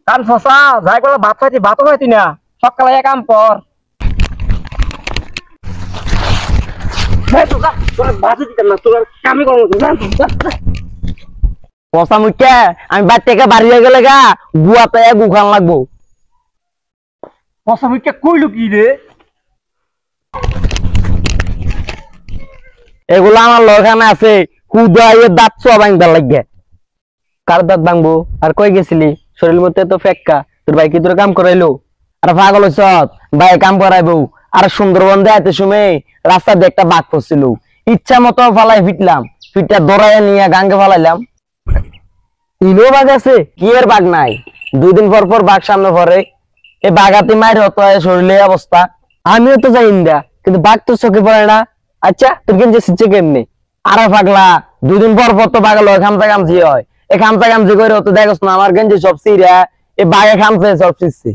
কান ফসা যাই বলে ভাত খাইতি ভাতও খাইতি না সকালে এক কাম কর পচা মুখে আমি বাড়ি থেকে বাড়ি হয়ে গেলে গা গুয়াতে গু খান লাগবো। ফসা মুখে কইলো কি রে? এগুলো আমার লখানে আছে হুদাইয়ের দাঁত সব ভাঙবার লাগে। কার দাঁত ভাঙবো? আর কই গেছিলি? শরীর মধ্যে তো ফেক্কা, তোর ভাই কি তোর কাম করাইলো? আর পাগল হইছ ভাই কাম করাইবো। আর সুন্দরবন দেখাইতে সময় রাস্তা দিয়ে একটা বাঘ পড়ছিল, ইচ্ছা মতো ফালাই ফিটলাম, ফিটটা দৌড়াইয়া নিয়ে গাঙ্গে ফালাইলাম। ইনো বাঘ আছে? কি এর বাঘ নাই? 2 দিন পর পর বাঘ সামনে পড়ে। এই বাঘাতে মায়ের হতো শরীরে অবস্থা। আমিও তো যাই ইন্দা, কিন্তু বাঘ তো চোখে পড়ে না। আচ্ছা তোর কিন্তু শিখছে কেমনি? আরে পাগলা, 2 দিন পর পর তো বাঘালো খামচা খামচি হয়। এই খামচা খামচি করে তো দেখছ না আমার গেঞ্জি সব সিরা, এই বাঘে খামচে সব শিখছে।